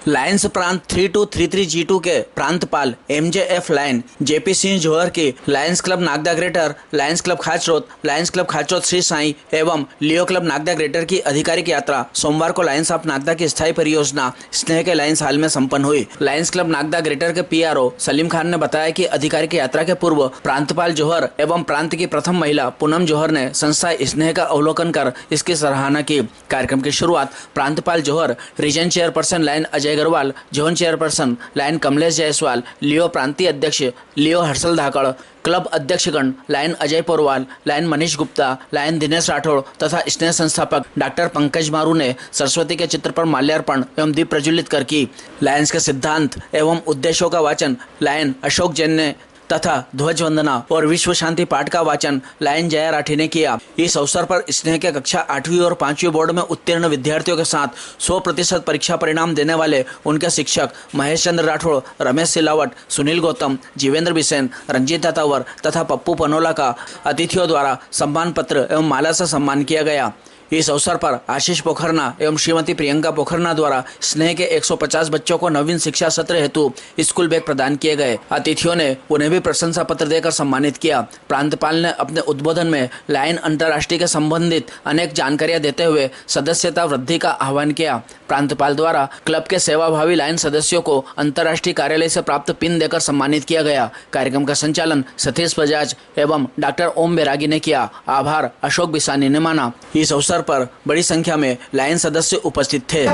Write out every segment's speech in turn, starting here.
Lions प्रांत 3233G2 के प्रांतपाल MJF lion JP Singh जौहर की Lions club Nagda greater, Lions club Khachrod Shri Sai एवं लियो क्लब नागदा ग्रेटर की आधिकारिक यात्रा सोमवार को लायंस ऑफ नागदा की स्थायी परियोजना स्नेह के लायंस हाल में संपन्न हुई। लायंस क्लब नागदा ग्रेटर के PRO सलीम खान ने बताया कि आधिकारिक यात्रा के पूर्व प्रांतपाल जौहर एवं प्रांत की प्रथम महिला पूनम जौहर ने संस्था स्नेह का अवलोकन कर इसकी सराहना की। कार्यक्रम की शुरुआत प्रांतपाल Johar, region chairperson Lion Ajay Agrawal, zone chairperson Lion Kamlesh Jaiswal, Leo प्रांतीय अध्यक्ष लियो हर्षल धाकड़, क्लब अध्यक्षगण Lion Ajay Porwal, Lion Manish Gupta, Lion Dinesh Rathore तथा स्नेह संस्थापक डॉक्टर पंकज मारू ने सरस्वती के चित्र पर माल्यार्पण एवं दीप प्रज्वलित कर की। लायंस के सिद्धांत एवं उद्देश्यों का वाचन लायन अशोक जैन ने तथा ध्वज वंदना और विश्व शांति पाठ का वाचन लायन जया राठी ने किया। इस अवसर पर स्नेह के कक्षा 8वीं और 5वीं बोर्ड में उत्तीर्ण विद्यार्थियों के साथ 100% परीक्षा परिणाम देने वाले उनके शिक्षक महेश चंद्र राठौड़, रमेश सिलावट, सुनील गौतम, जीवेंद्र बिसेन, रंजीत तातावर तथा पप्पू पनोला का अतिथियों द्वारा सम्मान पत्र एवं माला से सम्मान किया गया। इस अवसर पर आशीष पोखरना एवं श्रीमती प्रियंका पोखरना द्वारा स्नेह के 150 बच्चों को नवीन शिक्षा सत्र हेतु स्कूल बैग प्रदान किए गए। अतिथियों ने उन्हें भी प्रशंसा पत्र देकर सम्मानित किया। प्रांतपाल ने अपने उद्बोधन में लायन अंतर्राष्ट्रीय के संबंधित अनेक जानकारियां देते हुए सदस्यता वृद्धि का आह्वान किया। प्रांतपाल द्वारा क्लब के सेवाभावी लायन सदस्यों को अंतर्राष्ट्रीय कार्यालय से प्राप्त पिन देकर सम्मानित किया गया। कार्यक्रम का संचालन सतीश बजाज एवं डॉक्टर ओम बैरागी ने किया। आभार अशोक बिसानी ने माना। इस अवसर पर बड़ी संख्या में लायन सदस्य उपस्थित थे।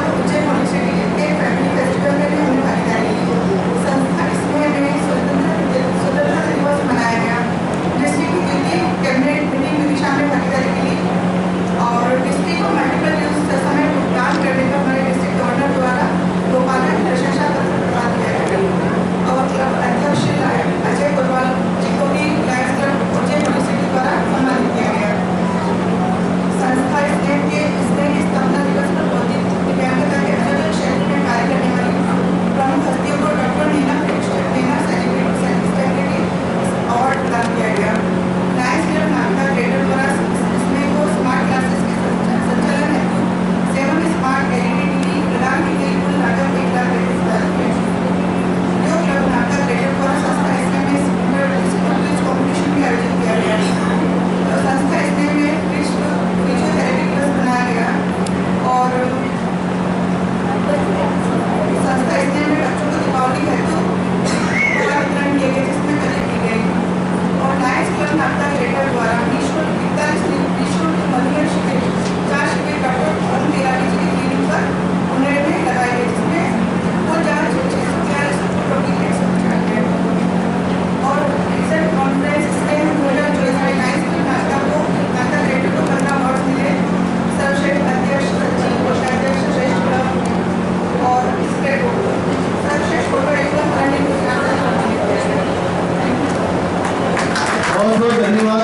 धन्यवाद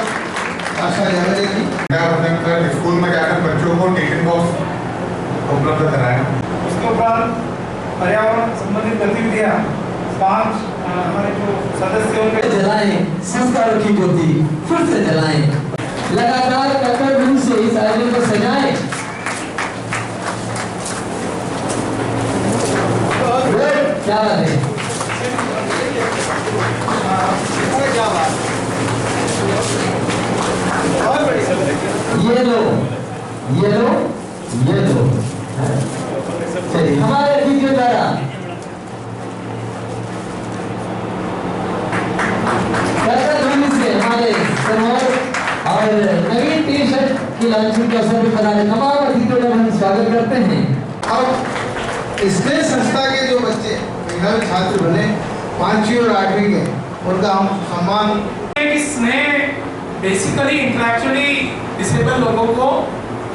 आशा यादव जी। स्कूल में जाकर बच्चों को टिफिन बॉक्स उपलब्ध कराया। उसके उपरांत पर्यावरण संबंधित गतिविधियां 5 हमारे जो सदस्यों के जलाएं, संस्कारों की ज्योति फिर से जलाएं, लगातार कट्टर रूप से इस आयोजन को सजाएं। क्या बात है, ये लो चलिए हमारे वीडियो द्वारा से हमारे और नवीन टी-शर्ट की लॉन्चिंग के अवसर पर बनाने तमाम अतिथियों का हम स्वागत करते हैं। अब स्नेह संस्था के जो बच्चे मेधावी छात्र बने 5वीं और 8वीं के, उनका हम सम्मान। स्नेह बेसिकली इंटेलेक्चुअली डिसेबल लोगों को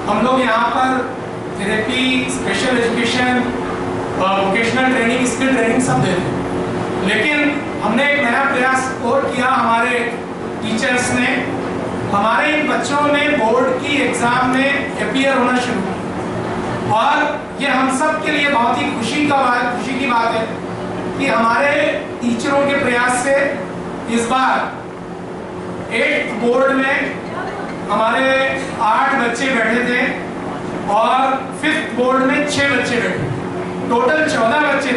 हम लोग यहाँ पर therapy, special education, vocational training, skill training सब देते हैं। लेकिन हमने एक नया प्रयास और किया। हमारे टीचर्स ने, हमारे इन बच्चों ने बोर्ड की एग्जाम में अपीयर होना शुरू किया और ये हम सब के लिए बहुत ही खुशी की बात है कि हमारे टीचरों के प्रयास से इस बार 8th बोर्ड में हमारे 8 बच्चे बैठे थे और 5th बोर्ड में 6 बच्चे बैठे, टोटल 14 बच्चे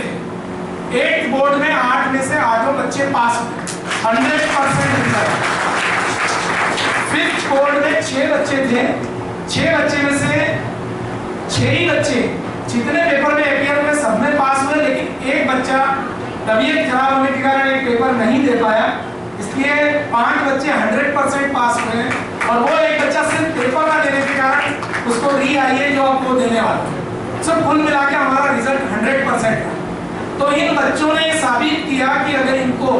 बोर्ड में 8 में से 8 बच्चे पास, 100% रिजल्ट। फिफ्थ बोर्ड में 6 बच्चे थे, 6 बच्चे में से 6 ही बच्चे जितने पेपर में अपियर हुए सब में पास हुए, लेकिन एक बच्चा तबीयत खराब होने के कारण एक पेपर नहीं दे पाया, इसलिए 5 बच्चे 100% पास हुए और वो एक बच्चा सिर्फ पेपर ना देने के कारण उसको री आई है जो आपको देने वाला है। सब कुल मिला के हमारा रिजल्ट 100% था। तो इन बच्चों ने साबित किया कि अगर इनको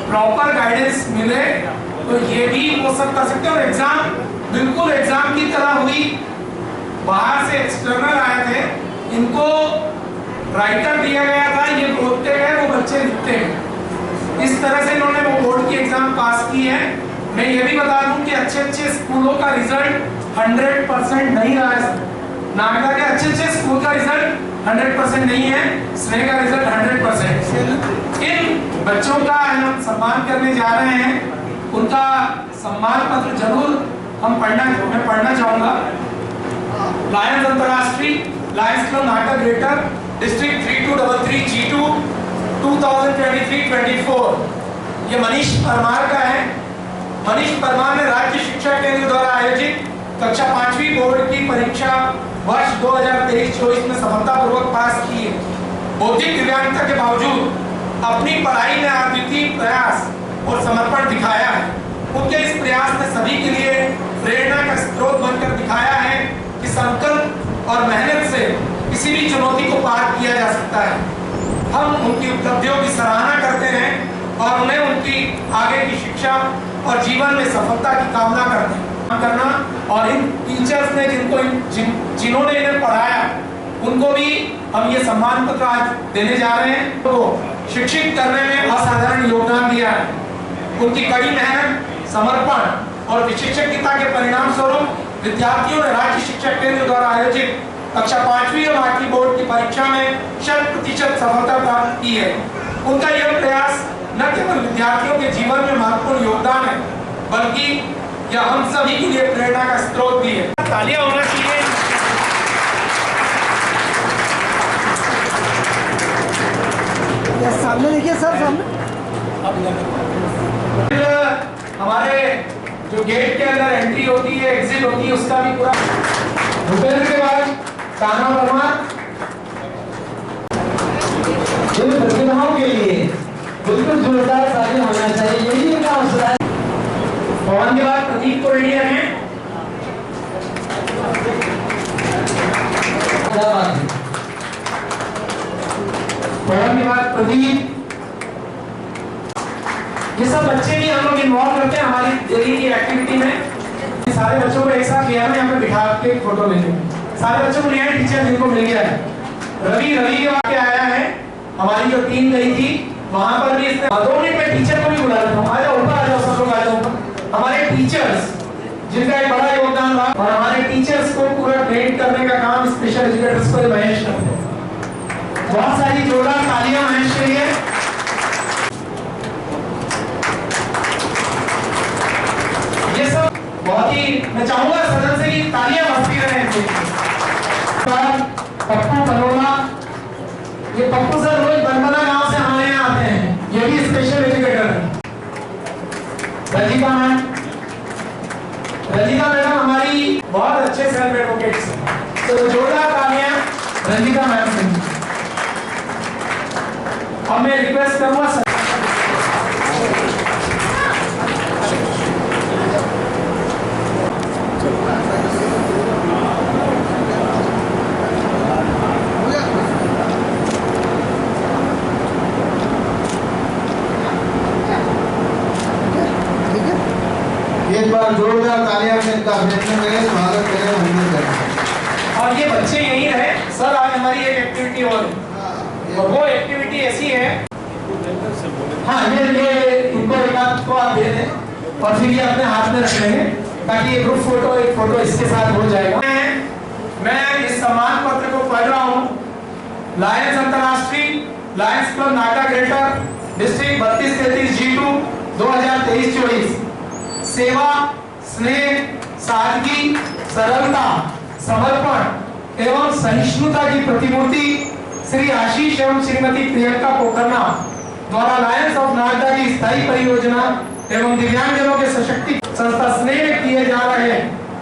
प्रॉपर गाइडेंस मिले तो ये भी वो सब कर सकते हैं। और एग्जाम बिल्कुल एग्जाम की तरह हुई, बाहर से एक्सटर्नल आए थे, इनको राइटर दिया गया था, ये बोलते गए, वो बच्चे लिखते गए। इस तरह से इन्होंने वो बोर्ड की एग्जाम पास की है। मैं ये भी बता दूं कि अच्छे स्कूलों का रिजल्ट 100% नहीं रहा है। नागदा के अच्छे स्कूल का रिजल्ट 100% नहीं है, स्नेह का रिजल्ट 100%। इन बच्चों का हम सम्मान करने जा रहे हैं, उनका सम्मान पत्र जरूर मैं पढ़ना चाहूंगा। लायंस अंतरराष्ट्रीय Lions club Nagda greater district 3233 G2 2023-24, ये मनीष परमार का है। मनीष परमार ने राज्य शिक्षा केंद्र द्वारा आयोजित कक्षा 5वीं बोर्ड की परीक्षा वर्ष 2023-24 में सफलतापूर्वक पास की है। बौद्धिक दिव्यांगता के बावजूद अपनी पढ़ाई में अद्वितीय प्रयास और समर्पण दिखाया है। उनके इस प्रयास ने सभी के लिए प्रेरणा का स्रोत बनकर दिखाया है कि संकल्प और मेहनत से किसी भी चुनौती को पार किया जा सकता है। हम उनकी उपलब्धियों की सराहना करते हैं और उन्हें उनकी आगे की शिक्षा और जीवन में सफलता की कामना करना। और इन टीचर्स ने जिन्होंने इन्हें पढ़ाया उनको भी हम ये सम्मान पत्र आज देने जा रहे हैं। तो शिक्षित करने में असाधारण योगदान दिया है। उनकी कड़ी मेहनत, समर्पण और विशेषज्ञता के परिणाम स्वरूप विद्यार्थियों ने राज्य शिक्षा केंद्र द्वारा आयोजित कक्षा 5वीं और 8वीं बोर्ड की परीक्षा में 100% सफलता प्राप्त की है। उनका यह प्रयास न केवल विद्यार्थियों के जीवन में महत्वपूर्ण योगदान है, बल्कि यह हम सभी के लिए प्रेरणा का स्रोत भी है। तालियां होना चाहिए। सामने देखिए सर, सामने हमारे जो गेट के अंदर एंट्री होती है, एग्जिट होती है, उसका भी पूरा भूपेंद्र के बाद कान्हा परमार। इन प्रतिभाओं के लिए बिल्कुल जोरदार तालियां होना चाहिए, यही उनका हौसला है। पवन के बाद प्रदीप को रेडी रखें। पवन के बाद प्रदीप। ये सब बच्चे भी हम लोग इन्वॉल्व करते हैं हमारी डेली की एक्टिविटी में। सारे बच्चों को एक साथ लिया यहाँ पे बिठा के फोटो ले लेंगे। सारे बच्चों को लिया है, टीचर जिनको मिल गया है। रवि के वाक्य आया है, हमारी जो टीम गई थी वहां पर भी इसने 2 मिनट में टीचर को भी बुला लेता हूँ। आ जाओ ऊपर, आ जाओ सब लोग, आ जाओ ऊपर। हमारे टीचर्स जिनका एक बड़ा योगदान रहा, और हमारे टीचर्स को पूरा ट्रेन करने का काम स्पेशल एजुकेटर्स को महेश करते हैं। बहुत सारी जोरदार तालियां महेश के लिए। ये सब बहुत ही, मैं चाहूंगा सदन से कि तालियां बजती रहे। पप्पू कलोला, ये पप्पू सर रोज बनबना गांव से हमारे यहाँ आते हैं, ये भी स्पेशल एजुकेटर है। रजिका मैडम हमारी बहुत अच्छे सेल्फ एडवोकेट्स हैं, तो जोरदार तालियां रंजिका मैम से। और मैं रिक्वेस्ट करूंगा सर, एक बार जोरदार तालियां से इनका अभिनंदन करें, स्वागत करें, अभिनंदन करें। और ये बच्चे यहीं रहे सर। आज हमारी एक एक्टिविटी और है, वो एक्टिविटी ऐसी है। हाँ, ये इनको एक हाथ को आप दे दें और फिर ये अपने हाथ में रख लेंगे ताकि ये ग्रुप फोटो, एक फोटो इसके साथ हो जाएगा। मैं इस सम्मान पत्र को पढ़ रहा हूँ। लायंस अंतरराष्ट्रीय Lions club Nagda greater district 3233 G2 2023-24। सेवा, स्नेह, सादगी, सरलता, समर्पण एवं सहिष्णुता की प्रतिमूर्ति श्री आशीष एवं श्रीमती प्रियंका पोखरना द्वारा लायंस ऑफ नागदा की स्थायी परियोजना एवं दिव्यांगजनों के सशक्तिकरण संस्था स्नेह में किए जा रहे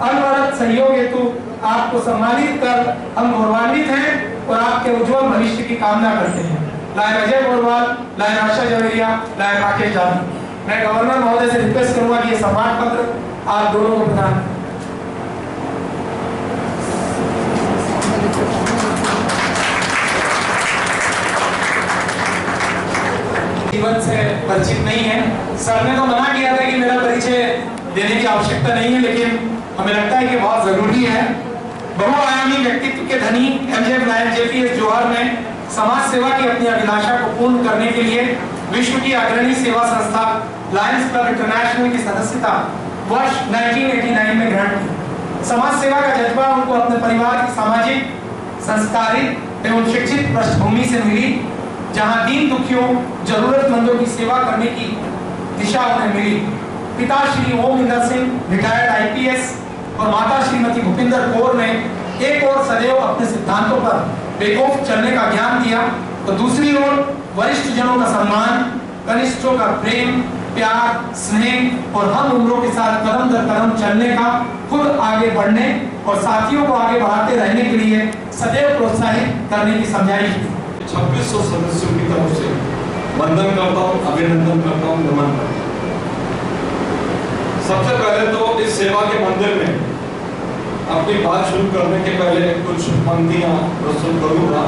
अनवरत सहयोग हेतु आपको सम्मानित कर हम गौरवान्वित हैं और आपके उज्जवल भविष्य की कामना करते हैं। लायन अजय गोरवाल, लायन आशा जवेरिया, लायन राकेश जानी। मैं गवर्नर महोदय से रिक्वेस्ट करूंगा कि ये सम्मान पत्र आप दोनों को प्रदान करें। जीवन से परिचित नहीं है। सर ने तो मना किया था कि मेरा परिचय देने की आवश्यकता नहीं है, लेकिन हमें लगता है कि बहुत जरूरी है। बहुआयामी व्यक्तित्व के धनी एमजेएफ लायन जेपीएस जौहर ने समाज सेवा की अपनी अभिलाषा को पूर्ण करने के लिए विश्व की अग्रणी सेवा संस्था लायंस क्लब इंटरनेशनल की सदस्यता वर्ष 1989 में ग्रहण की। समाज सेवा का जज्बा उनको अपने परिवार की सामाजिक, संस्कारित एवं शिक्षित पृष्ठभूमि से मिली, जहां दीन दुखियों, जरूरतमंदों की सेवा करने की दिशा उन्हें मिली। पिता श्री ओम इंदर सिंह रिटायर्ड आईपीएस और माता श्रीमती भूपिंदर कौर ने एक ओर सदैव अपने सिद्धांतों पर बेखौफ चलने का ज्ञान दिया, तो दूसरी ओर वरिष्ठ जनों का सम्मान, कनिष्ठों का प्रेम, प्यार, स्नेह और हम उम्रों के साथ कदम दर कदम चलने का, खुद आगे बढ़ने और साथियों को आगे बढ़ाते रहने के लिए सदैव प्रोत्साहित करने की समझाइश दी। 2600 सदस्यों की तरफ से वंदन करता हूँ, अभिनंदन करता हूँ, नमन करता हूँ। सबसे पहले तो इस सेवा के मंदिर में अपनी बात शुरू करने के पहले कुछ पंक्तियां प्रस्तुत करूंगा।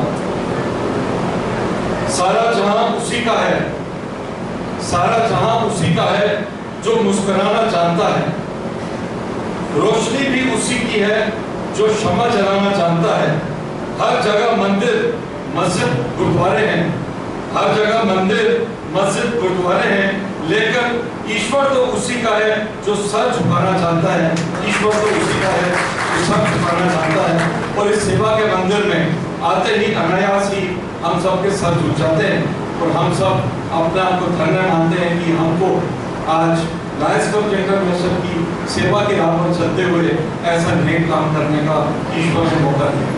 सारा जहां उसी का है, सारा जहां उसी का है जो मुस्कुराना जानता है। रोशनी भी उसी की है जो क्षमा जलाना जानता है। हर जगह मंदिर, मस्जिद, गुरुद्वारे हैं। हर जगह मंदिर, मस्जिद, गुरुद्वारे हैं, लेकिन ईश्वर तो उसी का है जो सर झुकाना चाहता है। ईश्वर तो उसी का है जो सर झुकाना चाहता है। और इस सेवा के मंदिर में आते ही अनायास ही हम सबके सर झुक जाते हैं और हम सब अपने आप को धन्य मानते हैं कि हमको आज लायंस क्लब इंटरनेशनल की सेवा के राह पर चलते हुए ऐसा नेक काम करने का ईश्वर ने मौका दिया।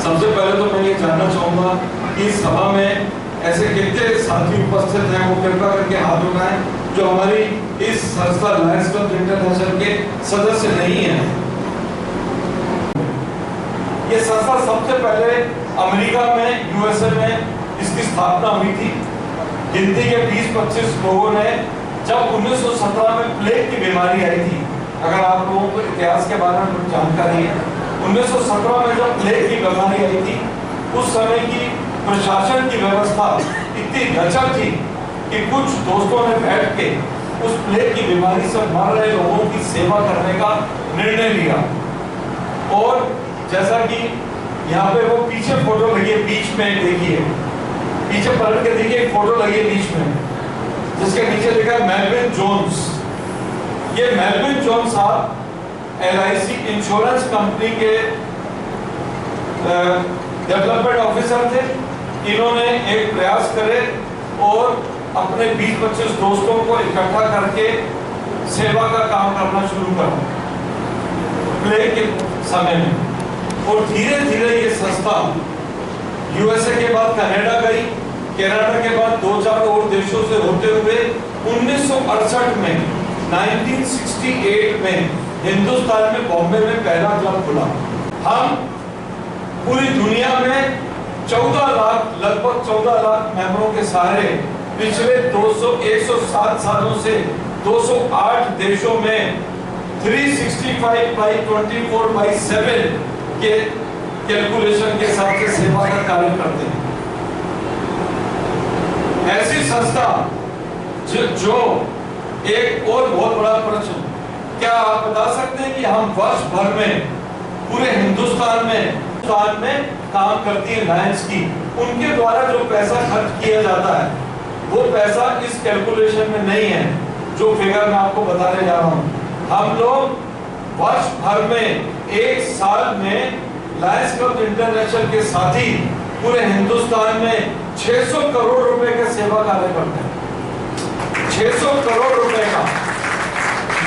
सबसे पहले तो मैं ये जानना चाहूंगा कि सभा में ऐसे कितने साथी उपस्थित हैं, वो कृपया करके हाथ उठाएं जो हमारी इस संस्था लायंस क्लब इंटरनेशनल के सदस्य नहीं हैं। ये संस्था सबसे पहले अमेरिका में, यूएसए में इसकी स्थापना हुई थी। गिनती के 20-25 लोगों ने, जब 1917 में प्लेग की बीमारी आई थी, अगर आप लोगों को इतिहास के बारे में कुछ जानकारी है, 1917 में जब प्लेग की बीमारी आई थी, उस समय की प्रशासन की व्यवस्था इतनी लचर थी कि कुछ दोस्तों ने बैठ के उस प्लेग की बीमारी से मर रहे लोगों की सेवा करने का निर्णय लिया। और जैसा कि यहाँ पे वो पीछे फोटो लगी है, बीच में देखिए, पीछे पलट के देखिए, एक फोटो लगी है बीच में, जिसके नीचे लिखा है मेलविन जोन्स। ये मेलविन जोन्स साहब LIC इंश्योरेंस कंपनी के डेवलपमेंट ऑफिसर थे। इन्होंने एक प्रयास करे और अपने 20-25 दोस्तों को इकट्ठा करके सेवा का काम करना शुरू करा प्लेग के समय में। और धीरे धीरे ये संस्था यूएसए के बाद कनाडा गई, कनाडा के बाद 2-4 और देशों से होते हुए 1968 में, 1968 में हिंदुस्तान में, बॉम्बे में पहला क्लब खुला। हम पूरी दुनिया में 14 लाख, लगभग 14 लाख मेंबरों के सहारे पिछले 107 सालों से 208 देशों में 365/24/7 के कैलकुलेशन के साथ से सेवा का कार्य करते हैं। ऐसी संस्था जो एक और बहुत बड़ा प्रश्न, क्या आप बता सकते हैं कि हम वर्ष भर में पूरे हिंदुस्तान में काम करती है लायंस की, उनके द्वारा जो पैसा खर्च किया जाता है वो पैसा इस कैलकुलेशन में नहीं है जो फिगर मैं आपको बताने जा रहा हूं। हम लोग वर्ष भर में, एक साल में लायंस क्लब इंटरनेशनल के साथी पूरे हिंदुस्तान में 600 करोड़ रुपए का सेवा कार्य करते हैं। 600 करोड़ रुपए का,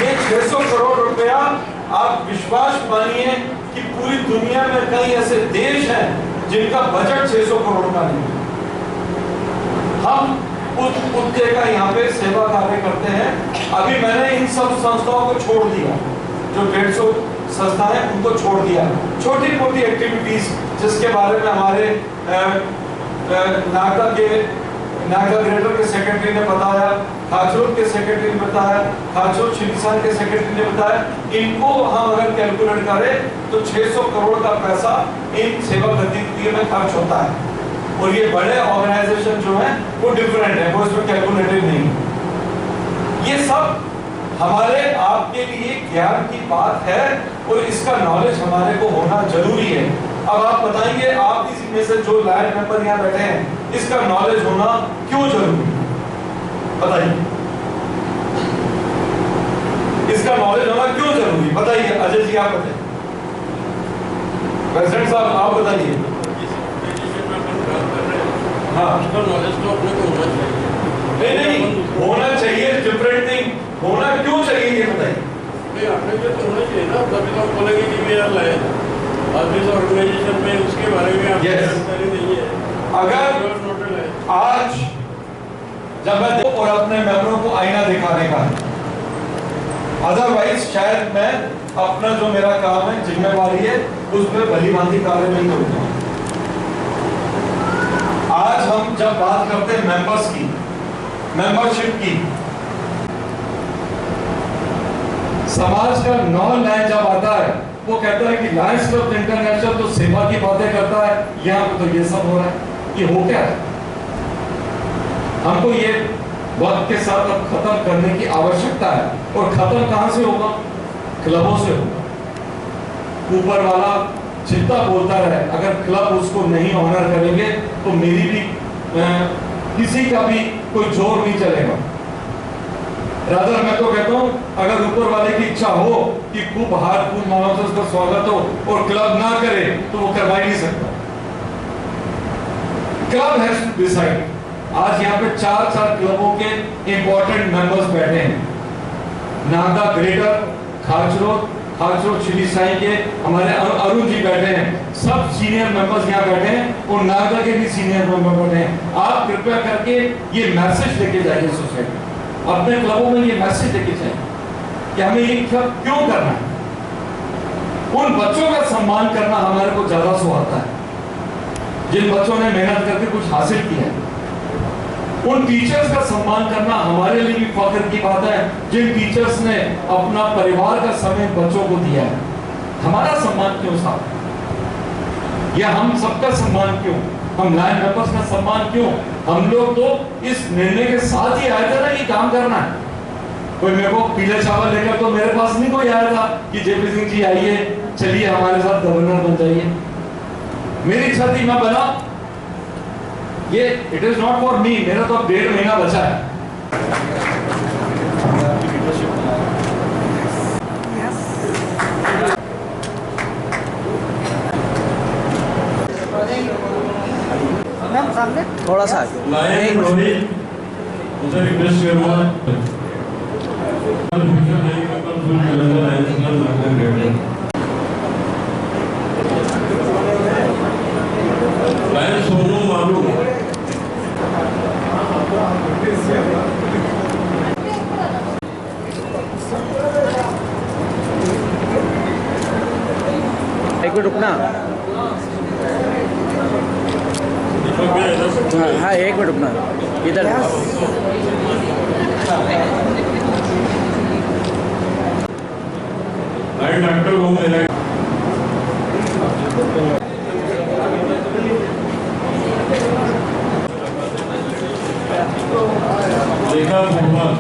ये 600 करोड़ रुपया आप विश्वास मानिए कि पूरी दुनिया में कई ऐसे देश हैं जिनका बजट 600 करोड़ का नहीं है। हम उस मुद्दे का यहाँ पे सेवा कार्य करते हैं। अभी मैंने इन सब संस्थाओं को छोड़ दिया, जो 150 संस्था है उनको छोड़ दिया। छोटी मोटी एक्टिविटीज जिसके बारे में हमारे नागदा ग्रेटर के सेक्रेटरी ने बताया, खाचरोद के सेक्रेटरी ने बताया, खाचरोद शिवसान के सेक्रेटरी ने बताया, इनको हम अगर कैलकुलेट करें तो 600 करोड़ का पैसा इन सेवा गतिविधियों में खर्च होता है। और ये बड़े ऑर्गेनाइजेशन जो है वो डिफरेंट है, वो इसमें कैलकुलेटेड नहीं। ये सब हमारे आपके लिए ज्ञान की बात है और इसका नॉलेज हमारे को होना जरूरी है। अब आप बताइए, आप इसी में से जो लायक मेंबर यहाँ बैठे हैं, इसका नॉलेज होना क्यों जरूरी है? बताइए, इसका नॉलेज होना क्यों जरूरी? बताइए अजय जी, आप बताइए। प्रेसिडेंट साहब आप बताइए। हाँ, उसका नॉलेज तो अपने को होना चाहिए। नहीं होना चाहिए, डिफरेंट थिंग। होना क्यों चाहिए ये बताइए। नहीं, अपने को तो होना चाहिए ना, तभी तो हम बोलेंगे कि वी आर लायक। आज इस ऑर्गेनाइजेशन में उसके बारे में आपको जानकारी नहीं है। अगर आज जब मैं और अपने मेंबरों को आईना दिखाने का, अदरवाइज शायद मैं अपना जो मेरा काम है, जिम्मेवारी है, उसमें भली भांति कार्य नहीं करूंगा। आज हम जब बात करते हैं मेंबर्स की, मेंबरशिप की, समाज का नॉन लाइन जब आता है वो कहता है कि लायंस क्लब इंटरनेशनल तो सेवा की बातें करता है, यहाँ पे तो ये सब हो रहा है। ये हो क्या है? हमको ये वक्त के साथ अब खत्म करने की आवश्यकता है। और खत्म कहां से होगा? क्लबों से होगा। ऊपर वाला जितना बोलता रहे, अगर क्लब उसको नहीं ऑनर करेंगे तो मेरी भी किसी का भी कोई जोर नहीं चलेगा। रादर मैं तो कहता हूं, अगर ऊपर वाले की इच्छा हो कि खूब हाथ खूब मानव से उसका स्वागत हो और क्लब ना करे तो वो करवा ही नहीं सकता। Club has to decide. आज यहाँ पे 4 क्लबों के इंपॉर्टेंट मेंबर्स बैठे हैं। नागदा ग्रेटर, खाचरोद श्री साई के हमारे अरुण जी बैठे हैं। सब सीनियर मेंबर्स यहाँ बैठे हैं और नागदा के भी सीनियर मेंबर बैठे हैं। आप कृपया करके ये मैसेज लेके जाइए सोसाइटी, अपने क्लबों में ये मैसेज लेके जाइए कि हमें ये क्लब क्यों करना है। उन बच्चों का सम्मान करना हमारे को ज्यादा सुहाता है जिन बच्चों ने मेहनत करके कुछ हासिल किया है। उन टीचर्स का सम्मान करना हमारे लिए भी फख्र की बात है जिन टीचर्स ने अपना परिवार का समय बच्चों को दिया है। हमारा सम्मान क्यों साहब? या हम सबका सम्मान क्यों? हम लाइन मेंबर्स का सम्मान क्यों? हम लोग तो इस निर्णय के साथ ही आए थे ना कि काम करना है। कोई मेरे को पीले चावल लेकर तो मेरे पास नहीं कोई आया था कि जेपी सिंह जी आइए, चलिए हमारे साथ गवर्नर बन जाइए। मेरी इच्छा थी, मैं बना। ये it is not for me. मेरा तो अब 1.5 महीना बचा है। थोड़ा सा लायन रोही मुझे रिक्वेस्ट करूंगा लायन सोनू मालू एक मिनट रुकना। हाँ एक मिनट रुकना इधर। लायन डॉक्टर को मेरा देखा मोहम्मद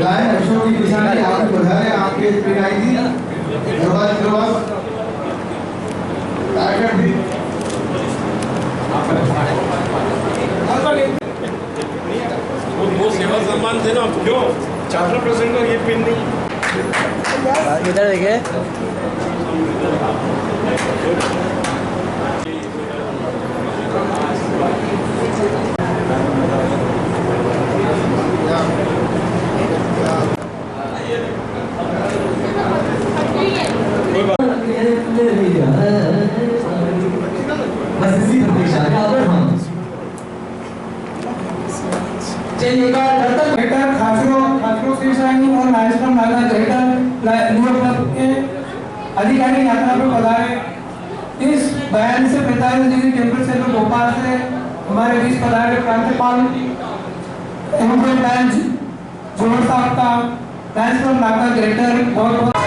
लायन अशोक की किसानी आपको बता रहे हैं, आपके पिटाई थी दरबार टारगेट भी वो सेवा सम्मान थे ना, क्यों चार्टर प्रेसिडेंट का ये पिन नहीं? इधर देखिए। चलिए एक बार दर्शक ग्रेटर खासरो श्री साईं और लायंस क्लब नागदा ग्रेटर लियो क्लब के अधिकारी यात्रा पर पधारे। इस 42 से 45 डिग्री टेम्परेचर में भोपाल से हमारे बीच पधारे प्रांतपाल एवं लायंस जोहर साहब का लायंस क्लब नागदा ग्रेटर बहुत बहुत